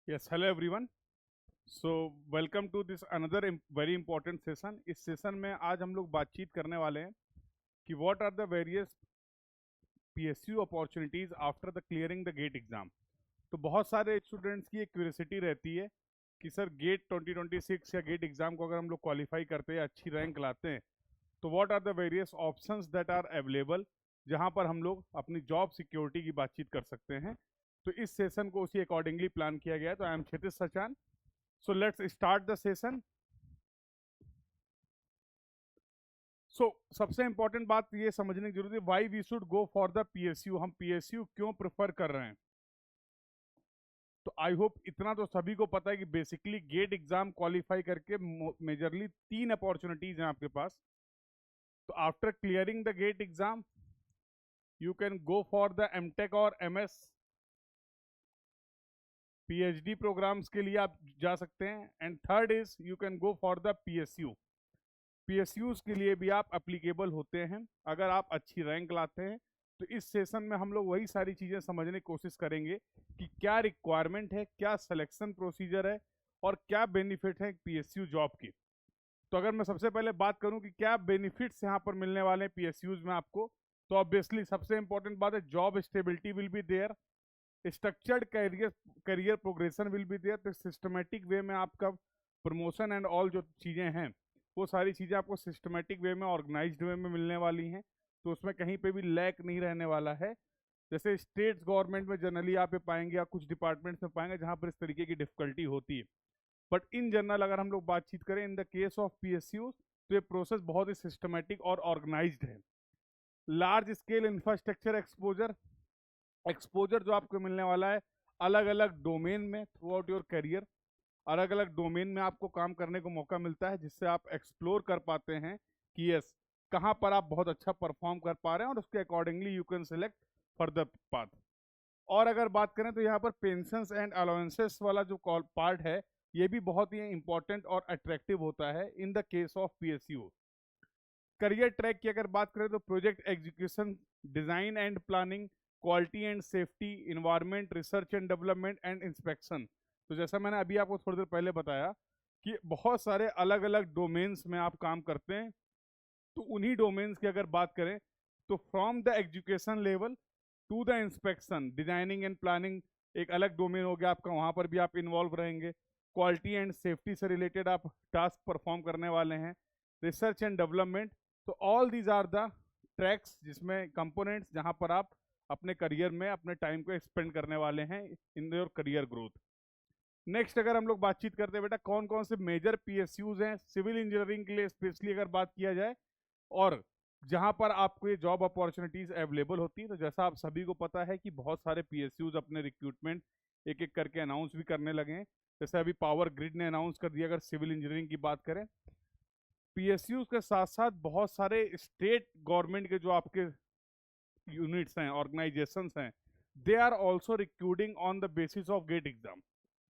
Yes, hello everyone. So welcome to this another very important session. इस session में आज हम लोग बातचीत करने वाले हैं कि what are the various PSU opportunities after the clearing the GATE exam. तो बहुत सारे स्टूडेंट्स की एक क्यूरियोसिटी रहती है कि सर गेट 2026 या गेट एग्जाम को अगर हम लोग क्वालिफाई करते हैं, अच्छी रैंक लाते हैं, तो what are the various options that are available जहां पर हम लोग अपनी जॉब सिक्योरिटी की बातचीत कर सकते हैं। तो इस सेशन को उसी अकॉर्डिंगली प्लान किया गया है। तो I am Kshitij Sachan. So let's start the session. So सबसे इंपॉर्टेंट बात ये समझने की जरूरत है, why we should go for the PSU. हम पीएसयू क्यों प्रेफर कर रहे हैं? तो आई होप इतना तो सभी को पता है कि बेसिकली गेट एग्जाम क्वालिफाई करके मेजरली 3 अपॉर्चुनिटीज हैं आपके पास। तो after clearing the GATE exam you can go for the MTech और एमएस पीएचडी प्रोग्राम्स के लिए आप जा सकते हैं। And third is you can go for the PSU. PSUs के लिए भी आप एप्लीकेबल होते हैं अगर आप अच्छी रैंक लाते हैं। तो इस सेशन में हम लोग वही सारी चीज़ें समझने की कोशिश करेंगे कि क्या रिक्वायरमेंट है, क्या सिलेक्शन प्रोसीजर है और क्या बेनिफिट है पीएसयू जॉब की। तो अगर मैं सबसे पहले बात करूं कि क्या बेनिफिट्स यहाँ पर मिलने वाले हैं पीएसयूज में आपको, तो ऑब्वियसली सबसे इंपॉर्टेंट बात है job stability will be there, structured career progression will be there. तो सिस्टमेटिक वे में आपका प्रमोशन एंड ऑल जो चीज़ें हैं वो सारी चीज़ें आपको सिस्टमेटिक वे में, ऑर्गेनाइज्ड वे में मिलने वाली हैं। तो उसमें कहीं पे भी लैक नहीं रहने वाला है। जैसे स्टेट्स गवर्नमेंट में जनरली आप ये पाएंगे या कुछ डिपार्टमेंट्स में पाएंगे जहाँ पर इस तरीके की डिफिकल्टी होती है। बट इन जनरल अगर हम लोग बातचीत करें in the case of PSU, तो ये प्रोसेस बहुत ही सिस्टमेटिक और ऑर्गेनाइज्ड है। Large scale infrastructure exposure, exposure जो आपको मिलने वाला है अलग अलग डोमेन में थ्रू आउट योर करियर। अलग अलग डोमेन में आपको काम करने को मौका मिलता है जिससे आप एक्सप्लोर कर पाते हैं कि यस कहाँ पर आप बहुत अच्छा परफॉर्म कर पा रहे हैं और उसके accordingly you can select further path. और अगर बात करें तो यहाँ पर पेंशंस एंड अलाउंसेस वाला जो पार्ट है ये भी बहुत ही इंपॉर्टेंट और अट्रैक्टिव होता है in the case of PSU. Career track की अगर बात करें तो project execution, design and planning, quality and safety, environment, research and development and inspection. तो जैसा मैंने अभी आपको थोड़ी देर पहले बताया कि बहुत सारे अलग अलग डोमेन्स में आप काम करते हैं। तो उन्हीं डोमेन्स की अगर बात करें तो from the education level to the inspection, designing and planning एक अलग डोमेन हो गया आपका, वहाँ पर भी आप इन्वॉल्व रहेंगे। क्वालिटी एंड सेफ्टी से रिलेटेड आप टास्क परफॉर्म करने वाले हैं। रिसर्च एंड डेवलपमेंट, तो all these are the tracks जिसमें कंपोनेंट्स जहाँ पर आप अपने करियर में अपने टाइम को एक्सपेंड करने वाले हैं in your career growth. Next अगर हम लोग बातचीत करते हैं बेटा कौन कौन से मेजर पीएसयूज हैं सिविल इंजीनियरिंग के लिए स्पेशली अगर बात किया जाए और जहां पर आपको ये जॉब अपॉर्चुनिटीज अवेलेबल होती है। तो जैसा आप सभी को पता है कि बहुत सारे पीएसयूज अपने रिक्रूटमेंट एक एक करके अनाउंस भी करने लगे हैं। जैसे अभी पावर ग्रिड ने अनाउंस कर दिया अगर सिविल इंजीनियरिंग की बात करें। पीएसयूज के साथ साथ बहुत सारे स्टेट गवर्नमेंट के जो आपके यूनिट्स हैं, ऑर्गेनाइजेशंस हैं, they are also recruiting on the basis of GATE exam.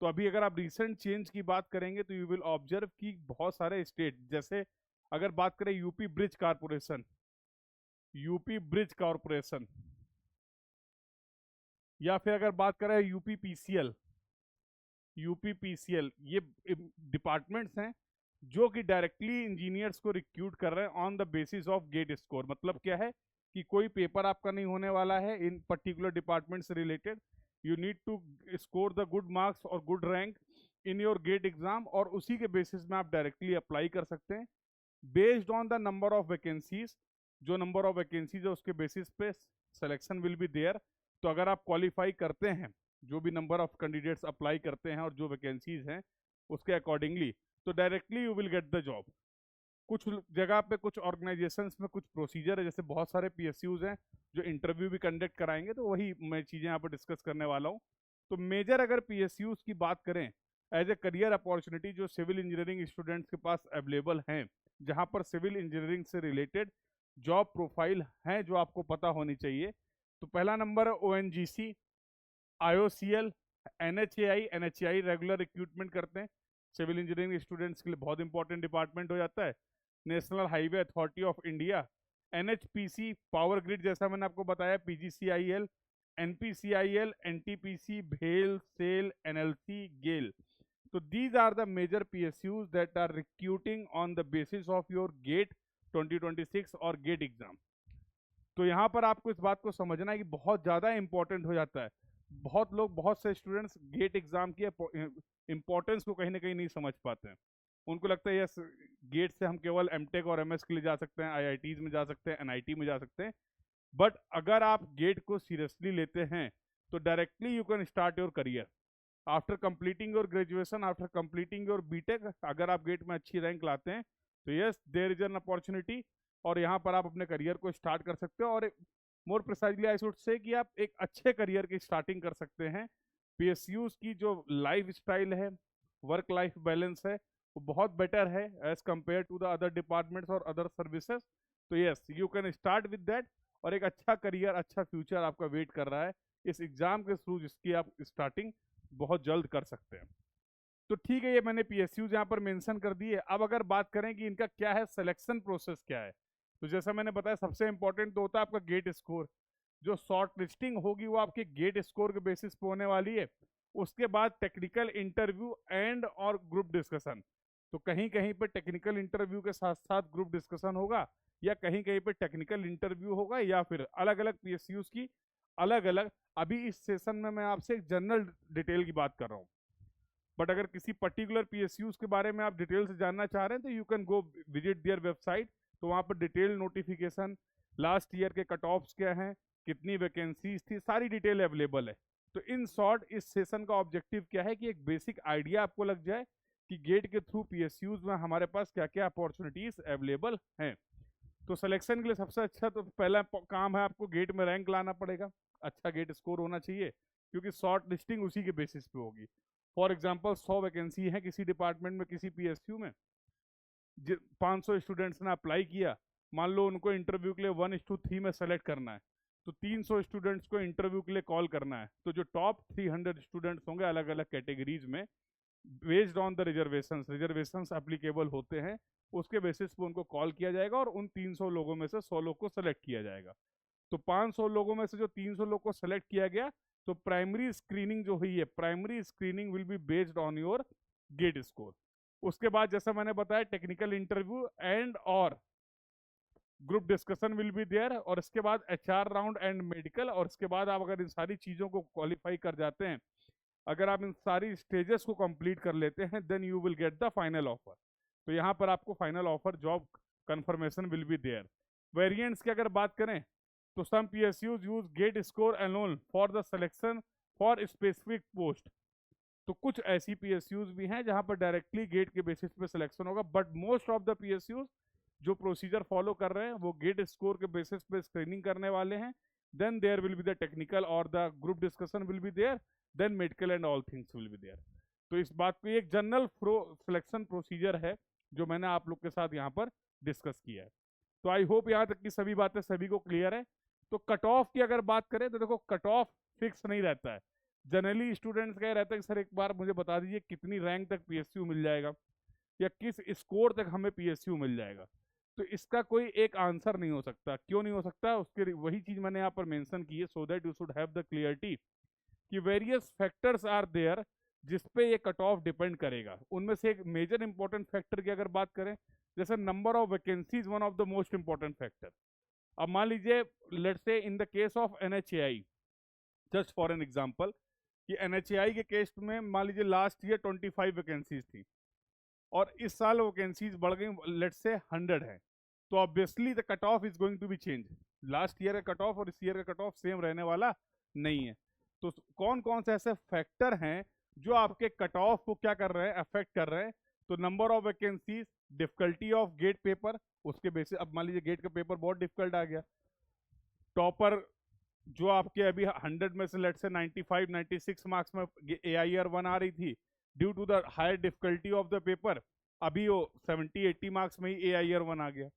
तो अभी अगर आप रिसेंट चेंज की बात करेंगे तो यू विल ऑब्जर्व कि बहुत सारे स्टेट, जैसे अगर बात करें UP bridge corporation, UP bridge corporation, या फिर अगर बात करें यूपी पीसीएल, यूपी पीसीएल, ये डिपार्टमेंट्स हैं जो कि डायरेक्टली इंजीनियर्स को रिक्रूट कर रहे हैं on the basis of GATE score. मतलब क्या है कि कोई पेपर आपका नहीं होने वाला है इन पर्टिकुलर डिपार्टमेंट से related. You need to score the good marks और good rank in your GATE exam और उसी के बेसिस में आप डायरेक्टली अप्लाई कर सकते हैं based on the number of vacancies. जो नंबर ऑफ वैकेंसीज है उसके बेसिस पे सिलेक्शन विल बी देयर। तो अगर आप क्वालिफाई करते हैं, जो भी नंबर ऑफ कैंडिडेट्स अप्लाई करते हैं और जो वैकेंसीज हैं उसके अकॉर्डिंगली, तो directly you will get the job. कुछ जगह पे कुछ ऑर्गेनाइजेशंस में कुछ प्रोसीजर है, जैसे बहुत सारे पीएसयूज हैं जो इंटरव्यू भी कंडक्ट कराएंगे, तो वही मैं चीज़ें यहाँ पर डिस्कस करने वाला हूँ। तो मेजर अगर पीएसयूज की बात करें एज ए करियर अपॉर्चुनिटी जो सिविल इंजीनियरिंग स्टूडेंट्स के पास अवेलेबल हैं, जहाँ पर सिविल इंजीनियरिंग से रिलेटेड जॉब प्रोफाइल हैं जो आपको पता होनी चाहिए। तो पहला नंबर है ONGC, IOCL, NHAI. NHAI regular recruitment करते हैं सिविल इंजीनियरिंग स्टूडेंट्स के लिए, बहुत इंपॉर्टेंट डिपार्टमेंट हो जाता है। National highway authority of India, NHPC, power grid जैसा मैंने आपको बताया, PGCIL, NPCIL, NTPC, BHEL, SAIL, NLC, GAIL. So these are the major PSUs that are recruiting on the basis of your GATE 2026 और GATE exam. तो यहाँ पर आपको इस बात को समझना है कि बहुत ज़्यादा इंपॉर्टेंट हो जाता है। बहुत से स्टूडेंट्स गेट एग्जाम की इंपॉर्टेंस को कहीं ना कहीं नहीं समझ पाते हैं। उनको लगता है यस गेट से हम केवल एमटेक और एमएस के लिए जा सकते हैं, आईआईटीज में जा सकते हैं, एनआईटी में जा सकते हैं। बट अगर आप गेट को सीरियसली लेते हैं तो directly you can start your career after completing your graduation, after completing your BTech. अगर आप गेट में अच्छी रैंक लाते हैं तो yes there is an opportunity, और यहाँ पर आप अपने करियर को स्टार्ट कर सकते हो। और more precisely I should say कि आप एक अच्छे करियर की स्टार्टिंग कर सकते हैं। पीएसयूज की जो लाइफ स्टाइल है, वर्क लाइफ बैलेंस है, वो बहुत बेटर है as compared to the other departments और अदर सर्विसेज। तो yes you can start with that, और एक अच्छा करियर, अच्छा फ्यूचर आपका वेट कर रहा है इस एग्जाम के थ्रू, जिसकी आप स्टार्टिंग बहुत जल्द कर सकते हैं। तो ठीक है, ये मैंने पीएसयूज यहाँ पर मेंशन कर दिए। अब अगर बात करें कि इनका क्या है, सिलेक्शन प्रोसेस क्या है, तो जैसा मैंने बताया सबसे इंपॉर्टेंट तो होता है आपका गेट स्कोर। जो शॉर्ट लिस्टिंग होगी वो आपके गेट स्कोर के बेसिस पे होने वाली है। उसके बाद टेक्निकल इंटरव्यू एंड और ग्रुप डिस्कशन। तो कहीं कहीं पे टेक्निकल इंटरव्यू के साथ साथ ग्रुप डिस्कशन होगा, या कहीं कहीं पे टेक्निकल इंटरव्यू होगा, या फिर अलग अलग पीएसयूज की अलग अलग। अभी इस सेशन में मैं आपसे एक जनरल डिटेल की बात कर रहा हूँ, बट अगर किसी पर्टिकुलर पीएसयूज के बारे में आप डिटेल से जानना चाह रहे हैं तो you can go visit their website. तो वहाँ पर डिटेल नोटिफिकेशन, लास्ट ईयर के कट ऑफ्स क्या हैं, कितनी वैकेंसीज थी, सारी डिटेल अवेलेबल है। तो इन शॉर्ट इस सेशन का ऑब्जेक्टिव क्या है कि एक बेसिक आइडिया आपको लग जाए कि गेट के थ्रू पीएसयूज में हमारे पास क्या क्या अपॉर्चुनिटीज अवेलेबल हैं। तो सिलेक्शन के लिए सबसे अच्छा तो पहला काम है आपको गेट में रैंक लाना पड़ेगा, अच्छा गेट स्कोर होना चाहिए, क्योंकि शॉर्ट लिस्टिंग उसी के बेसिस पे होगी। फॉर एग्जाम्पल 100 वैकेंसी है किसी डिपार्टमेंट में, किसी पीएसयू में, 500 स्टूडेंट्स ने अप्लाई किया, मान लो उनको इंटरव्यू के लिए 1:3 में सेलेक्ट करना है, तो 300 स्टूडेंट्स को इंटरव्यू के लिए कॉल करना है। तो जो टॉप 300 स्टूडेंट्स होंगे अलग अलग कैटेगरीज में, based on the reservations applicable होते हैं, उसके बेसिस पे उनको कॉल किया जाएगा और उन 300 लोगों में से 100 लोग को सेलेक्ट किया जाएगा। तो 500 लोगों में से जो 300 लोग को सेलेक्ट किया गया, तो प्राइमरी स्क्रीनिंग जो हुई है, primary screening will be based on your GATE score. उसके बाद जैसा मैंने बताया टेक्निकल इंटरव्यू एंड और group discussion will be there, और इसके बाद एचआर राउंड एंड मेडिकल। और इसके बाद आप अगर इन सारी चीज़ों को क्वालिफाई कर जाते हैं, अगर आप इन सारी स्टेजेस को कंप्लीट कर लेते हैं, then you will get the final offer. तो यहाँ पर आपको final offer job confirmation will be there. Variants की अगर बात करें तो सम PSUs use gate score alone for the selection for specific post. तो कुछ ऐसी पीएसयूज भी हैं जहां पर डायरेक्टली गेट के बेसिस पे सिलेक्शन होगा, but most of the PSUs जो प्रोसीजर फॉलो कर रहे हैं वो गेट स्कोर के बेसिस पे स्क्रीनिंग करने वाले हैं। Then there will be the technical और the group discussion will be there, then medical and all things will be there. तो इस बात को एक जनरल सिलेक्शन प्रोसीजर है जो मैंने आप लोग के साथ यहाँ पर डिस्कस किया है। तो आई होप यहाँ तक की सभी बातें सभी को क्लियर है। तो कट ऑफ की अगर बात करें तो देखो कट ऑफ फिक्स नहीं रहता है। जनरली स्टूडेंट्स का रहता है कि सर एक बार मुझे बता दीजिए कितनी रैंक तक पीएसयू मिल जाएगा या किस स्कोर तक हमें पीएसयू मिल जाएगा। तो इसका कोई एक आंसर नहीं हो सकता। क्यों नहीं हो सकता, उसके वही चीज मैंने यहाँ पर मेंशन की है, so that you should have the clarity कि वेरियस फैक्टर्स आर देयर जिसपे ये कट ऑफ डिपेंड करेगा। उनमें से एक मेजर इंपॉर्टेंट फैक्टर की अगर बात करें, जैसे number of vacancies one of the most important factor. अब मान लीजिए let's say in the case of NHAI, just for an example, कि एनएचएआई के केस में मान लीजिए लास्ट ईयर 25 वैकेंसीज थी और इस साल वैकेंसीज बढ़ गई लेट्स से 100 है, तो obviously the cut off is going to be change. Last year का कट ऑफ और इस ईयर का कट ऑफ सेम रहने वाला नहीं है। तो कौन कौन से ऐसे फैक्टर हैं जो आपके कट ऑफ को क्या कर रहे हैं, अफेक्ट कर रहे हैं? तो number of vacancies, difficulty of GATE paper, उसके बेसिस अब मान लीजिए गेट का पेपर बहुत डिफिकल्ट आ गया, टॉपर जो आपके अभी 100 में से लेट से 95 96 मार्क्स में AIR 1 आ रही थी, due to the higher difficulty of the paper अभी वो 70 80 मार्क्स में ही AIR 1 आ गया,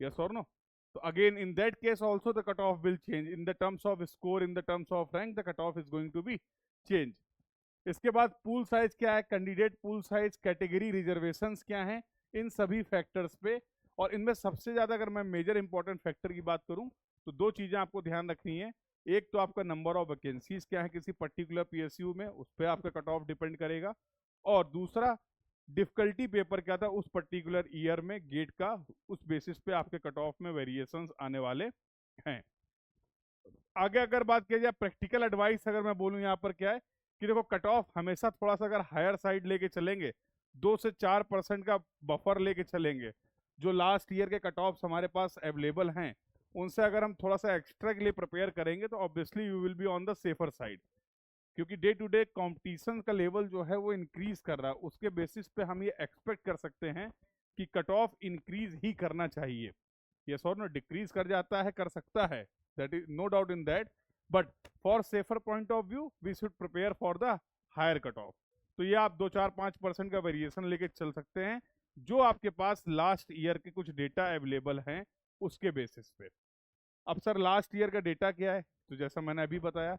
यस और नो? तो again in that case also the cut off will change in the terms of score, in the terms of rank the cut off is going to be change. इसके बाद pool size क्या है, candidate pool size, category reservations क्या हैं, इन सभी factors पे। और इनमें सबसे ज्यादा अगर मैं मेजर इंपॉर्टेंट फैक्टर की बात करूं तो दो चीजें आपको ध्यान रखनी है। एक तो आपका नंबर ऑफ वैकेंसीज क्या है किसी पर्टिकुलर पीएसयू में, उस पर आपका कट ऑफ डिपेंड करेगा, और दूसरा डिफिकल्टी पेपर क्या था उस पर्टिकुलर ईयर में गेट का, उस बेसिस पे आपके कट ऑफ में वेरिएशंस आने वाले हैं। आगे अगर बात की जाए प्रैक्टिकल एडवाइस, अगर मैं बोलूँ यहाँ पर क्या है कि देखो कट ऑफ हमेशा थोड़ा सा अगर हायर साइड लेके चलेंगे, 2 से 4% का बफर लेके चलेंगे, जो लास्ट ईयर के कट ऑफ्स हमारे पास अवेलेबल हैं उनसे अगर हम थोड़ा सा एक्स्ट्रा के लिए प्रिपेयर करेंगे तो obviously you will be on the safer side, क्योंकि डे टू डे कॉम्पिटिशन का लेवल जो है वो इंक्रीज कर रहा है, उसके बेसिस पे हम ये एक्सपेक्ट कर सकते हैं कि कट ऑफ इंक्रीज ही करना चाहिए। यस और नो, डिक्रीज कर जाता है, कर सकता है, that is no doubt in that, but for safer point of view we should prepare for the higher cut off. तो ये आप 2-4-5% का वेरिएशन लेके चल सकते हैं जो आपके पास लास्ट ईयर के कुछ डेटा अवेलेबल हैं उसके बेसिस पे। अब सर लास्ट ईयर का डेटा क्या है, तो जैसा मैंने अभी बताया,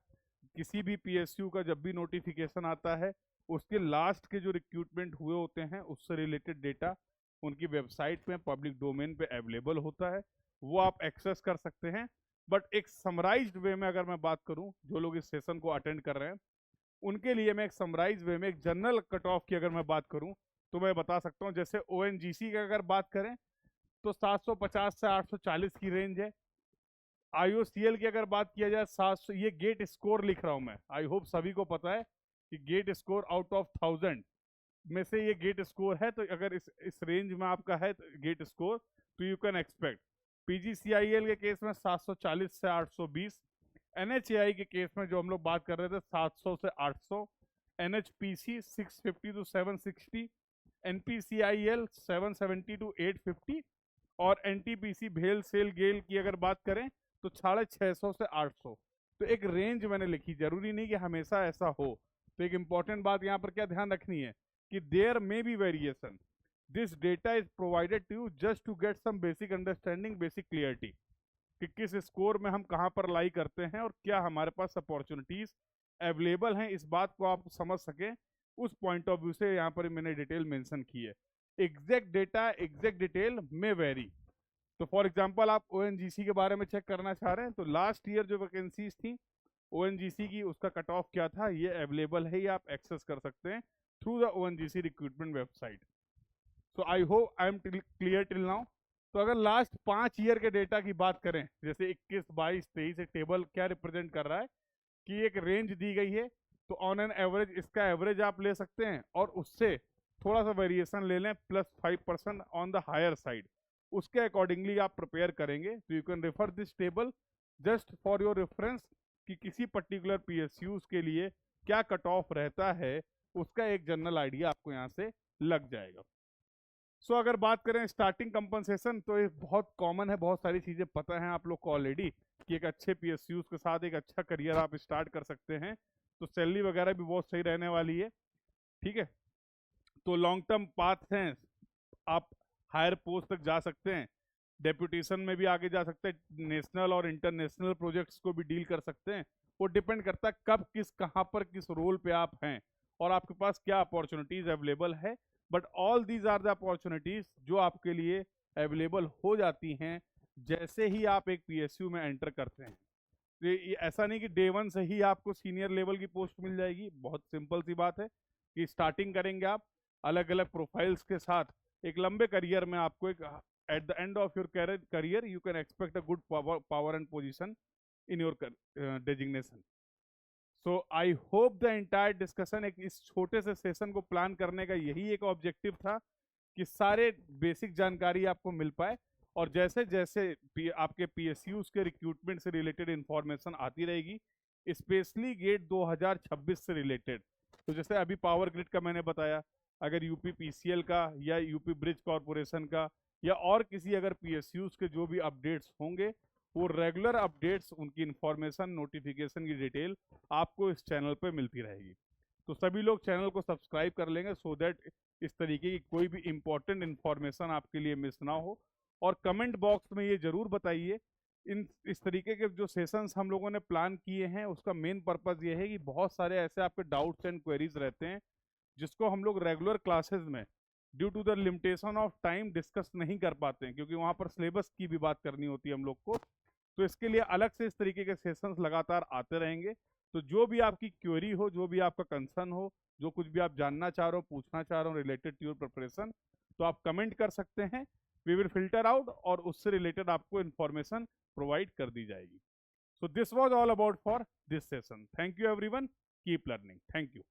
किसी भी पीएसयू का जब भी नोटिफिकेशन आता है उसके लास्ट के जो रिक्रूटमेंट हुए होते हैं उससे रिलेटेड डेटा उनकी वेबसाइट पे पब्लिक डोमेन पे अवेलेबल होता है, वो आप एक्सेस कर सकते हैं। बट एक समराइज्ड वे में अगर मैं बात करूं, जो लोग इस सेशन को अटेंड कर रहे हैं उनके लिए मैं एक समराइज वे में एक जनरल कट ऑफ की अगर मैं बात करूं तो मैं बता सकता हूं, जैसे ओएनजीसी की अगर बात करें तो 750 से 840 की रेंज है। आईओसीएल की अगर बात किया जाए 700, ये गेट स्कोर लिख रहा हूं मैं, आई होप सभी को पता है कि गेट स्कोर आउट ऑफ 1000 में से ये गेट स्कोर है, तो अगर इस रेंज में आपका है गेट स्कोर तो यू कैन एक्सपेक्ट। पीजीसीआईएल के केस में 740 से 820, एनएचएआई के केस में जो हम लोग बात कर रहे थे 700 से 800, एनएचपीसी 650 टू 760, एनपीसीआईएल 770 टू 850, और एनटीपीसी भेल सेल गेल की अगर बात करें तो 650 से 800। तो एक रेंज मैंने लिखी, जरूरी नहीं कि हमेशा ऐसा हो। तो एक इंपॉर्टेंट बात यहाँ पर क्या ध्यान रखनी है कि there may be variation, this data is provided to you just to get some basic understanding, basic clarity कि किस स्कोर में हम कहाँ पर लाई करते हैं और क्या हमारे पास अपॉर्चुनिटीज अवेलेबल हैं, इस बात को आप समझ सकें उस पॉइंट ऑफ व्यू से यहाँ पर मैंने डिटेल मेंशन की है। एग्जैक्ट डेटा एग्जैक्ट डिटेल में वेरी। तो फॉर एग्जांपल आप ओएनजीसी के बारे में चेक करना चाह रहे हैं तो लास्ट ईयर जो वैकेंसीज थी ओएनजीसी की, उसका कट ऑफ क्या था ये अवेलेबल है, ये आप एक्सेस कर सकते हैं through the ONGC recruitment website. So I hope I am clear till now. तो अगर लास्ट 5 ईयर के डेटा की बात करें, जैसे 21, 22, 23, एक टेबल क्या रिप्रेजेंट कर रहा है कि एक रेंज दी गई है, तो ऑन एन एवरेज इसका एवरेज आप ले सकते हैं और उससे थोड़ा सा वेरिएशन ले लें +5% ऑन द हायर साइड, उसके अकॉर्डिंगली आप प्रिपेयर करेंगे। तो you can refer this table just for your reference कि किसी पर्टिकुलर पीएसयूज के लिए क्या कट ऑफ रहता है, उसका एक जनरल आइडिया आपको यहाँ से लग जाएगा। सो अगर बात करें स्टार्टिंग कंपनसेशन तो ये बहुत कॉमन है, बहुत सारी चीज़ें पता हैं आप लोग को ऑलरेडी कि एक अच्छे पीएसयूज के साथ एक अच्छा करियर आप स्टार्ट कर सकते हैं, तो सैलरी वगैरह भी बहुत सही रहने वाली है, ठीक है। तो लॉन्ग टर्म पाथ हैं, आप हायर पोस्ट तक जा सकते हैं, डेप्यूटेशन में भी आगे जा सकते हैं, नेशनल और इंटरनेशनल प्रोजेक्ट्स को भी डील कर सकते हैं। वो डिपेंड करता है कब किस कहाँ पर किस रोल पे आप हैं और आपके पास क्या अपॉर्चुनिटीज अवेलेबल है। But all these are the opportunities जो आपके लिए अवेलेबल हो जाती हैं जैसे ही आप एक पीएसयू में एंटर करते हैं। तो ये ऐसा नहीं कि डे 1 से ही आपको सीनियर लेवल की पोस्ट मिल जाएगी, बहुत सिंपल सी बात है कि स्टार्टिंग करेंगे आप अलग अलग प्रोफाइल्स के साथ, एक लंबे करियर में आपको एक at the end of your career you can expect a good power and position in your designation. So I hope the entire discussion, एक इस छोटे से सेशन को प्लान करने का यही एक ऑब्जेक्टिव था कि सारे बेसिक जानकारी आपको मिल पाए, और जैसे जैसे आपके पीएसयूज के रिक्रूटमेंट से रिलेटेड इंफॉर्मेशन आती रहेगी, स्पेशली गेट 2026 से रिलेटेड, तो जैसे अभी पावर ग्रिड का मैंने बताया, अगर यूपी पीसीएल का या यूपी ब्रिज कॉरपोरेशन का या और किसी अगर पीएसयूज के जो भी अपडेट्स होंगे, वो रेगुलर अपडेट्स, उनकी इंफॉर्मेशन, नोटिफिकेशन की डिटेल आपको इस चैनल पे मिलती रहेगी। तो सभी लोग चैनल को सब्सक्राइब कर लेंगे सो दैट इस तरीके की कोई भी इंपॉर्टेंट इंफॉर्मेशन आपके लिए मिस ना हो। और कमेंट बॉक्स में ये जरूर बताइए, इस तरीके के जो सेशंस हम लोगों ने प्लान किए हैं उसका मेन पर्पज़ ये है कि बहुत सारे ऐसे आपके डाउट्स एंड क्वेरीज रहते हैं जिसको हम लोग रेगुलर क्लासेस में due to the limitation of time discuss नहीं कर पाते हैं, क्योंकि वहाँ पर सिलेबस की भी बात करनी होती है हम लोग को। तो इसके लिए अलग से इस तरीके के सेशंस लगातार आते रहेंगे। तो जो भी आपकी क्वेरी हो, जो भी आपका कंसर्न हो, जो कुछ भी आप जानना चाह रहे हो, पूछना चाह रहे हो रिलेटेड टू योर प्रिपरेशन, तो आप कमेंट कर सकते हैं। वी विल फिल्टर आउट और उससे रिलेटेड आपको इन्फॉर्मेशन प्रोवाइड कर दी जाएगी। So this was all about for this session. Thank you everyone. Keep learning. Thank you.